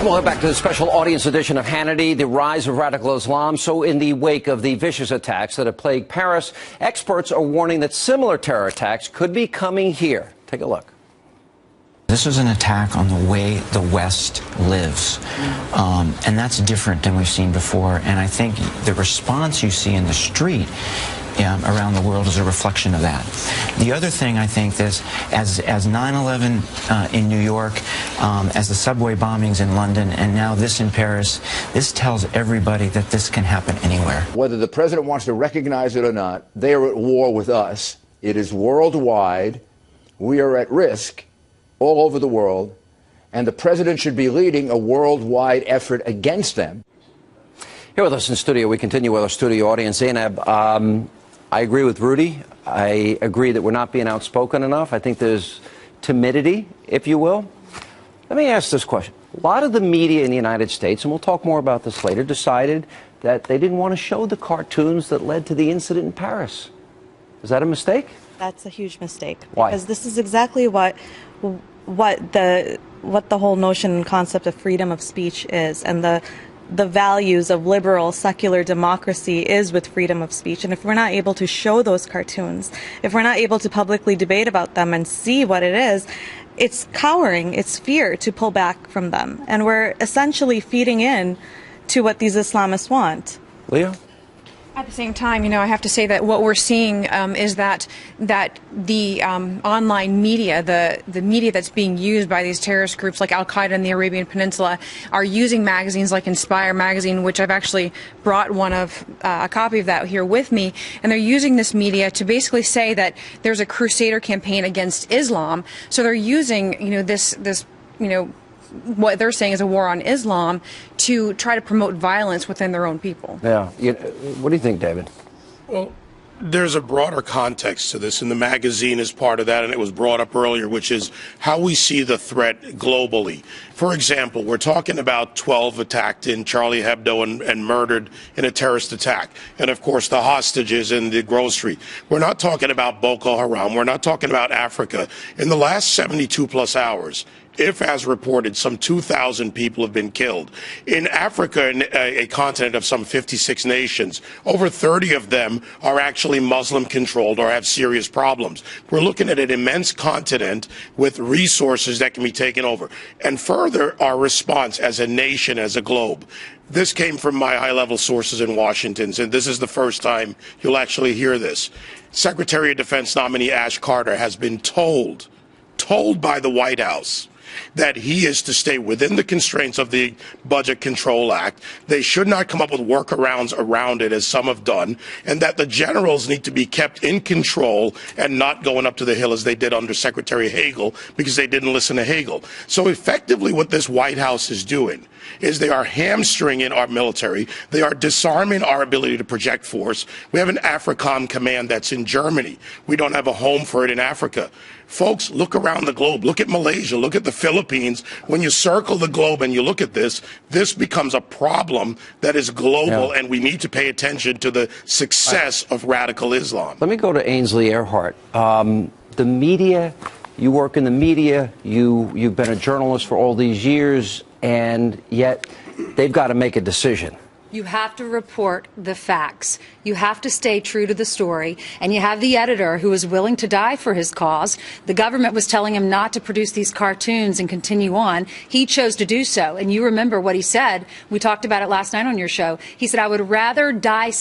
Welcome back to the special audience edition of Hannity, the rise of radical Islam. So in the wake of the vicious attacks that have plagued Paris, experts are warning that similar terror attacks could be coming here. Take a look. This was an attack on the way the West lives, and that's different than we've seen before. And I think the response you see in the street around the world is a reflection of that. The other thing I think is, as 9/11 in New York, as the subway bombings in London, and now this in Paris, this tells everybody that this can happen anywhere. Whether the president wants to recognize it or not, they are at war with us. It is worldwide. We are at risk all over the world, and the president should be leading a worldwide effort against them. Here with us in studio, we continue with our studio audience. Zainab, I agree with Rudy. I agree that we're not being outspoken enough. I think there's timidity, if you will. Let me ask this question. A lot of the media in the United States, and we'll talk more about this later, decided that they didn't want to show the cartoons that led to the incident in Paris. Is that a mistake? That's a huge mistake. Why? Because this is exactly what the whole notion and concept of freedom of speech is, and the values of liberal secular democracy is with freedom of speech. And if we're not able to show those cartoons, if we're not able to publicly debate about them and see what it is, it's cowering, it's fear to pull back from them. And we're essentially feeding in to what these Islamists want. Leah? At the same time, I have to say that what we're seeing is that the online media, the media that's being used by these terrorist groups like Al-Qaeda in the Arabian Peninsula, are using magazines like Inspire magazine, which I've actually brought a copy of that here with me, and they're using this media to basically say that there's a crusader campaign against Islam. So they're using, this what they're saying is a war on Islam to try to promote violence within their own people. Yeah. What do you think, David? Well, there's a broader context to this, and the magazine is part of that, and it was brought up earlier, which is how we see the threat globally. For example, we're talking about 12 attacked in Charlie Hebdo and murdered in a terrorist attack. And, of course, the hostages in the grocery. We're not talking about Boko Haram. We're not talking about Africa. In the last 72-plus hours, if, as reported, some 2,000 people have been killed. In Africa, a continent of some 56 nations, over 30 of them are actually Muslim-controlled or have serious problems. We're looking at an immense continent with resources that can be taken over. And further, our response as a nation, as a globe. This came from my high-level sources in Washington, and this is the first time you'll actually hear this. Secretary of Defense nominee Ash Carter has been told by the White House that he is to stay within the constraints of the Budget Control Act. They should not come up with workarounds around it, as some have done, and that the generals need to be kept in control and not going up to the hill as they did under Secretary Hagel, because they didn't listen to Hagel. So effectively what this White House is doing is they are hamstringing our military. They are disarming our ability to project force. We have an AFRICOM command that's in Germany. We don't have a home for it in Africa. Folks, look around the globe. Look at Malaysia. Look at the Philippines. When you circle the globe and you look at this becomes a problem that is global, and we need to pay attention to the success of radical Islam. Let me go to Ainsley Earhart. The media, you work in the media, you've been a journalist for all these years, and yet they've got to make a decision. You have to report the facts. You have to stay true to the story. And you have the editor who is willing to die for his cause. The government was telling him not to produce these cartoons and continue on. He chose to do so. And you remember what he said. We talked about it last night on your show. He said, I would rather live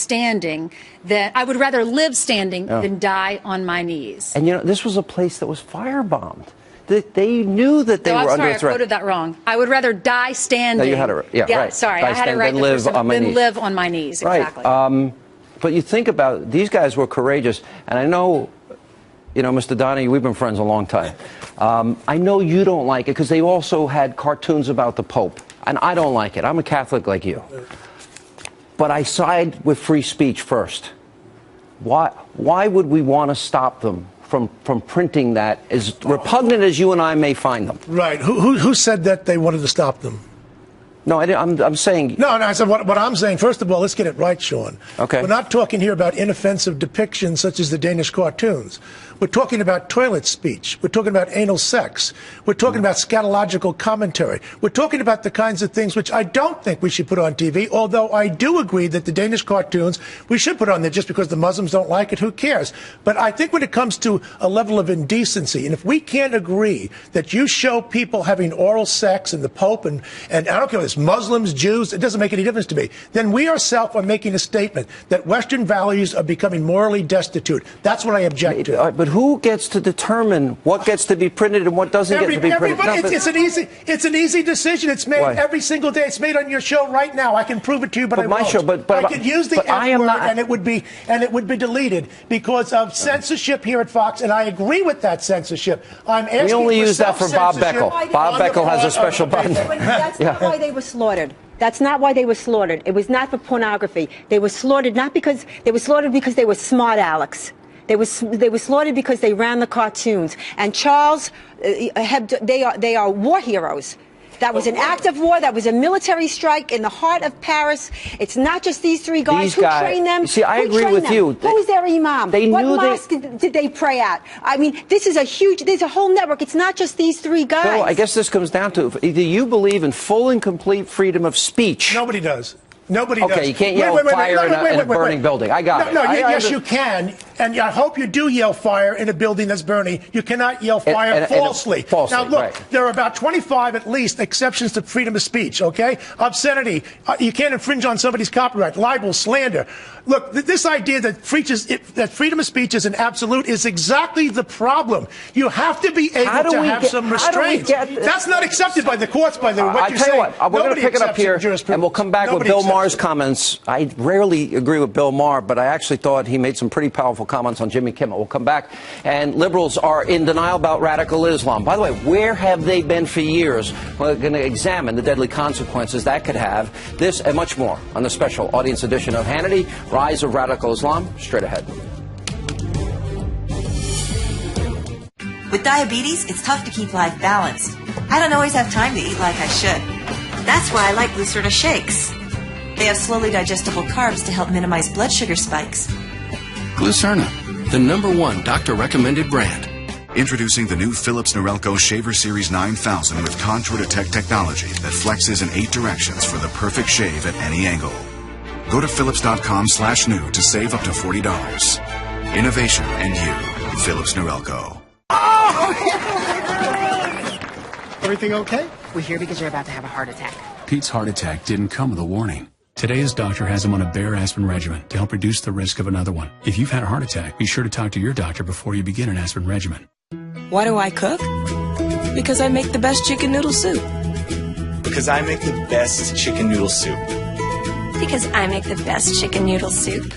standing than die on my knees. And, this was a place that was firebombed. They knew that they were under threat. I'm sorry, I quoted that wrong. I would rather die standing. No, you had it, right. Sorry, I had it right. Than live on my knees. Right. Exactly. But you think about it, these guys were courageous, and I know, Mr. Donahue, we've been friends a long time. I know you don't like it because they also had cartoons about the Pope, and I don't like it. I'm a Catholic like you, but I side with free speech first. Why would we want to stop them from printing that, as repugnant as you and I may find them? Right. Who said that they wanted to stop them? No, I'm saying... No, I said what I'm saying, first of all, let's get it right, Sean. Okay. We're not talking here about inoffensive depictions such as the Danish cartoons. We're talking about toilet speech. We're talking about anal sex. We're talking about scatological commentary. We're talking about the kinds of things which I don't think we should put on TV, although I do agree that the Danish cartoons we should put on there just because the Muslims don't like it. Who cares? But I think when it comes to a level of indecency, and if we can't agree that you show people having oral sex and the Pope and I don't care if it's Muslims, Jews, it doesn't make any difference to me, then we ourselves are making a statement that Western values are becoming morally destitute. That's what I object to. But who gets to determine what gets to be printed and what doesn't get to be printed? It's an easy decision. It's made every single day. It's made on your show right now. I can prove it to you, but I won't. I could use the F word and it would be deleted because of censorship here at Fox, and I agree with that censorship. I'm asking we only use that for Bob Beckel. Bob Beckel has a special button. That's not why they were slaughtered. That's not why they were slaughtered. It was not for pornography. They were slaughtered because they were smart Alex. They were slaughtered because they ran the cartoons. And Charles, they are war heroes. That was an act of war. That was a military strike in the heart of Paris. It's not just these three guys. Who trained them? See, I agree with you. Who was their imam? What mosque did they pray at? I mean, there's a whole network. It's not just these three guys. Bill, I guess this comes down to, do you believe in full and complete freedom of speech? Nobody does. Nobody does. Okay, you can't yell fire in a burning building. I got it. Yes, you can. And I hope you do yell fire in a building that's burning. You cannot yell fire falsely. Now, look, there are about 25 at least exceptions to freedom of speech, okay? Obscenity. You can't infringe on somebody's copyright. Libel, slander. Look, this idea that freedom of speech is an absolute is exactly the problem. You have to be able to have some restraint. That's not accepted by the courts, by the way. I tell you what, we're going to pick it up here, and we'll come back with Bill Maher's comments. I rarely agree with Bill Maher, but I actually thought he made some pretty powerful comments on Jimmy Kimmel. We'll come back. And liberals are in denial about radical Islam. By the way, where have they been for years? We're going to examine the deadly consequences that could have. This and much more on the special audience edition of Hannity, Rise of Radical Islam, straight ahead. With diabetes, it's tough to keep life balanced. I don't always have time to eat like I should. That's why I like Glucerna shakes. They have slowly digestible carbs to help minimize blood sugar spikes. Glucerna, the #1 doctor-recommended brand. Introducing the new Philips Norelco Shaver Series 9000 with Contour Detect technology that flexes in 8 directions for the perfect shave at any angle. Go to philips.com/new to save up to $40. Innovation and you. Philips Norelco. Everything okay? We're here because you're about to have a heart attack. Pete's heart attack didn't come with a warning. Today, his doctor has him on a Bayer aspirin regimen to help reduce the risk of another one. If you've had a heart attack, be sure to talk to your doctor before you begin an aspirin regimen. Why do I cook? Because I make the best chicken noodle soup. Because I make the best chicken noodle soup. Because I make the best chicken noodle soup.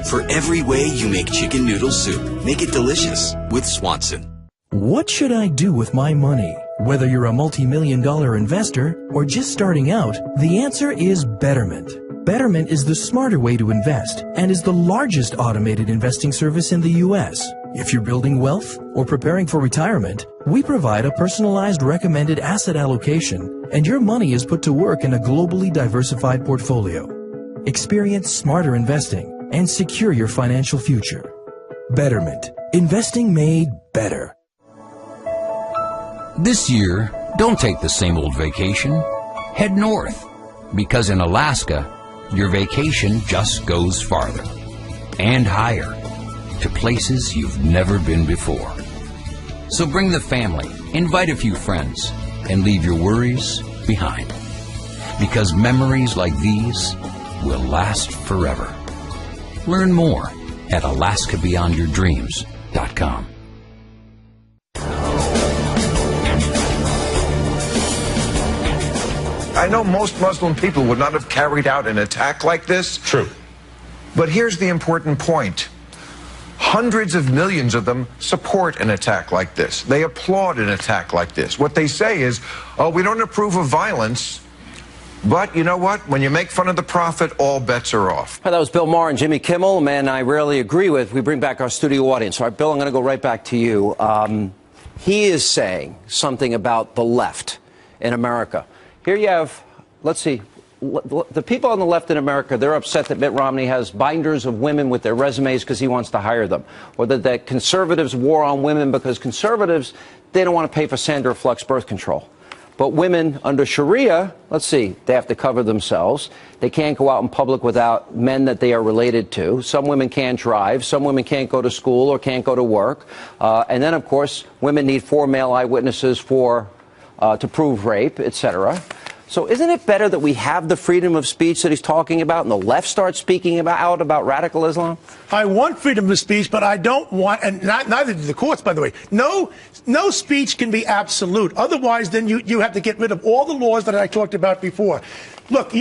For every way you make chicken noodle soup, make it delicious with Swanson. What should I do with my money? Whether you're a multi-million-dollar investor or just starting out, the answer is Betterment. Betterment is the smarter way to invest and is the largest automated investing service in the U.S. If you're building wealth or preparing for retirement, we provide a personalized recommended asset allocation, and your money is put to work in a globally diversified portfolio. Experience smarter investing and secure your financial future. Betterment. Investing made better. This year, don't take the same old vacation. Head north, because in Alaska, your vacation just goes farther and higher to places you've never been before. So bring the family, invite a few friends, and leave your worries behind. Because memories like these will last forever. Learn more at AlaskaBeyondYourDreams.com. I know most Muslim people would not have carried out an attack like this. True. But here's the important point. Hundreds of millions of them support an attack like this. They applaud an attack like this. What they say is, oh, we don't approve of violence, but you know what? When you make fun of the prophet, all bets are off. That was Bill Maher and Jimmy Kimmel, a man I rarely agree with. We bring back our studio audience. All right, Bill, I'm going to go right back to you. He is saying something about the left in America. Here you have let's see. The people on the left in America, they're upset that Mitt Romney has binders of women with their resumes because he wants to hire them. Or that conservatives war on women because conservatives, they don't want to pay for Sandra Fluck's birth control. But women under Sharia, let's see, they have to cover themselves. They can't go out in public without men that they are related to. Some women can't drive. Some women can't go to school or can't go to work. And then, of course, women need 4 male eyewitnesses to prove rape, etc. So isn't it better that we have the freedom of speech that he's talking about and the left starts speaking out about radical Islam? I want freedom of speech, but I don't want, and neither do the courts, by the way. No speech can be absolute. Otherwise, then you have to get rid of all the laws that I talked about before. Look,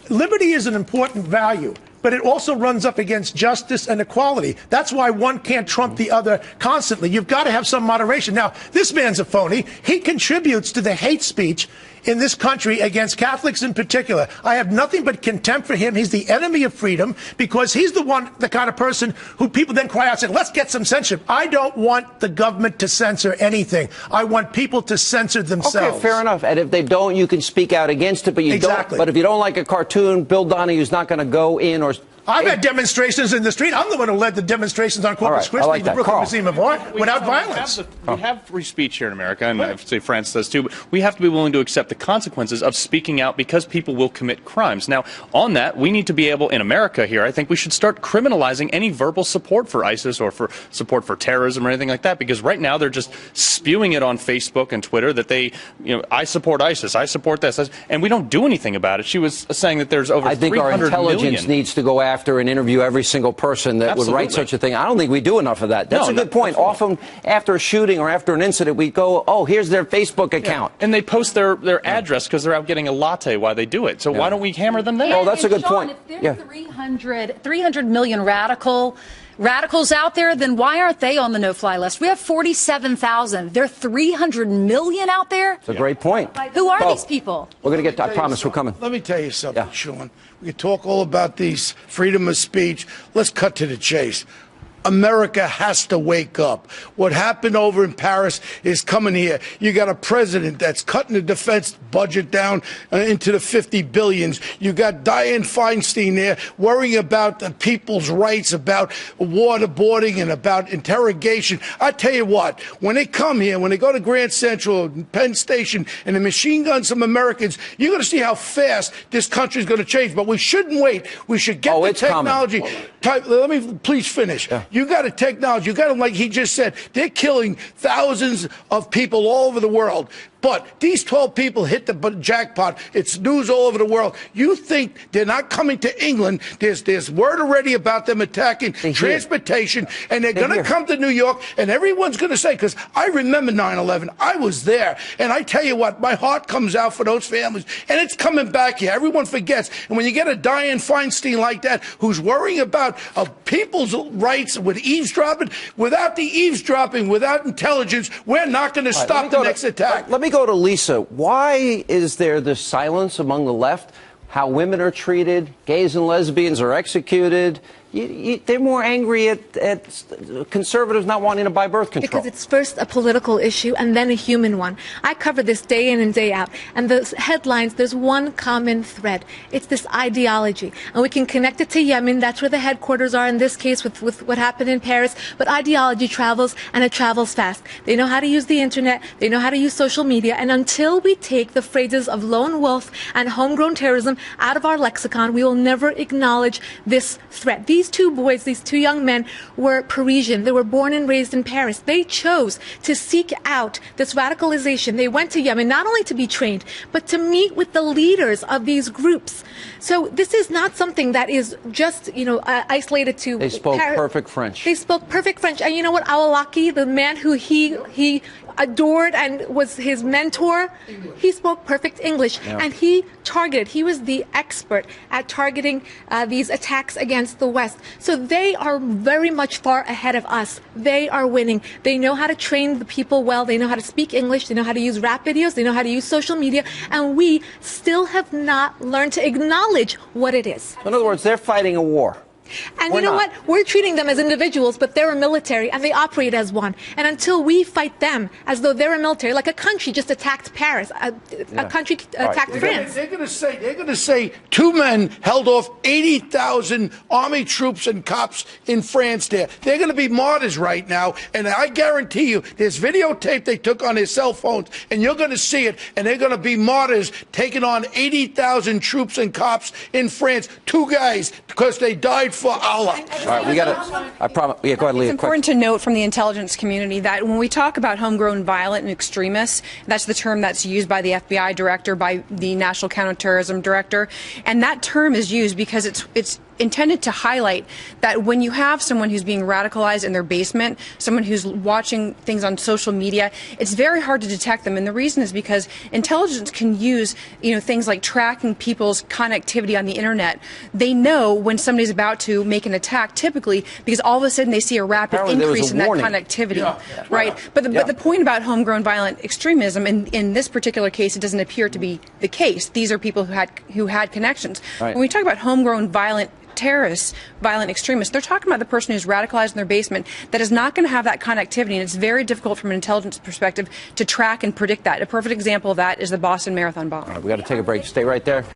liberty is an important value, but it also runs up against justice and equality. That's why one can't trump the other constantly. You've got to have some moderation. Now, this man's a phony. He contributes to the hate speech in this country against Catholics in particular. I have nothing but contempt for him. He's the enemy of freedom because he's the kind of person who people then cry out and say, let's get some censorship. I don't want the government to censor anything. I want people to censor themselves. Okay, fair enough. And if they don't, you can speak out against it, but you don't. But if you don't like a cartoon, Bill Donahue's not going to go in or... I've had demonstrations in the street. I'm the one who led the demonstrations on Corpus Christi, the Brooklyn Museum of Art, without violence. We have free speech here in America, and I say France does too, but we have to be willing to accept the consequences of speaking out because people will commit crimes. Now, on that, we need to be able, in America here, I think we should start criminalizing any verbal support for ISIS or for support for terrorism or anything like that, because right now they're just spewing it on Facebook and Twitter that they, I support ISIS, I support this, and we don't do anything about it. She was saying that there's over 300 million. I think our intelligence needs to go after and interview every single person that would write such a thing. I don't think we do enough of that. That's a good point. Often after a shooting or after an incident, we go, oh, here's their Facebook account. Yeah. And they post their address because they're out getting a latte while they do it. So why don't we hammer them there? Oh, that's a good Sean, point. If there's 300 million radicals out there, then why aren't they on the no-fly list? We have 47,000. There are 300 million out there? It's a great point. Who are these people? We're going to get to, I promise we're coming. Let me tell you something, Sean. We can talk all about these freedom of speech. Let's cut to the chase. America has to wake up. What happened over in Paris is coming here. You got a president that's cutting the defense budget down into the 50 billions. You got Dianne Feinstein there worrying about the people's rights, about waterboarding and about interrogation. I tell you what, when they come here, when they go to Grand Central, Penn Station, and they machine gun some Americans, you're going to see how fast this country is going to change. But we shouldn't wait. We should get the technology. Let me please finish. Yeah. You got a technology. You got them, like he just said. They're killing thousands of people all over the world. But these 12 people hit the jackpot. It's news all over the world. You think they're not coming to England? There's word already about them attacking transportation, and they're going to come to New York, and everyone's going to say, because I remember 9/11. I was there, and I tell you what, my heart comes out for those families, and it's coming back here. Everyone forgets, and when you get a Dianne Feinstein like that, who's worrying about people's rights with eavesdropping, without the eavesdropping, without intelligence, we're not going to stop the next attack. Let me go to Lisa. Why is there this silence among the left? How women are treated, gays and lesbians are executed. They're more angry at conservatives not wanting to buy birth control. Because it's first a political issue and then a human one. I cover this day in and day out. And the headlines, there's one common thread. It's this ideology. And we can connect it to Yemen. That's where the headquarters are in this case with what happened in Paris. But ideology travels, and it travels fast. They know how to use the internet. They know how to use social media. And until we take the phrases of lone wolf and homegrown terrorism out of our lexicon, we will never acknowledge this threat. These two boys, these two young men, were Parisian. They were born and raised in Paris. They chose to seek out this radicalization. They went to Yemen not only to be trained, but to meet with the leaders of these groups. So this is not something that is just, isolated to They spoke perfect French. They spoke perfect French. And you know what? Awalaki, the man who he adored and was his mentor, he spoke perfect English. Yeah. And he was the expert at targeting these attacks against the West. So they are very much far ahead of us. They are winning. They know how to train the people well. They know how to speak English. They know how to use rap videos. They know how to use social media. And we still have not learned to acknowledge what it is. In other words, they're fighting a war. And you know what? We're treating them as individuals, but they're a military, and they operate as one. And until we fight them as though they're a military, like a country just attacked Paris, a country attacked France. They're going to say 2 men held off 80,000 army troops and cops in France there. They're going to be martyrs right now, and I guarantee you there's videotape they took on their cell phones, and you're going to see it, and they're going to be martyrs taking on 80,000 troops and cops in France. 2 guys, because they died for Allah. All right, we got to. I promise. Yeah, go ahead, Leah. It's important to note from the intelligence community that when we talk about homegrown violent and extremists, that's the term that's used by the FBI director, by the National Counterterrorism Director, and that term is used because it's intended to highlight that when you have someone who's being radicalized in their basement, someone who's watching things on social media, it's very hard to detect them. And the reason is because intelligence can use, things like tracking people's connectivity on the internet. They know when somebody's about to make an attack, typically, because all of a sudden they see a rapid increase in that connectivity, right? But the point about homegrown violent extremism, in this particular case, it doesn't appear to be the case. These are people who had connections. When we talk about homegrown violent terrorists, violent extremists, they're talking about the person who's radicalized in their basement that is not going to have that connectivity, and it's very difficult from an intelligence perspective to track and predict that. A perfect example of that is the Boston Marathon bomb. All right, we got to take a break. Stay right there.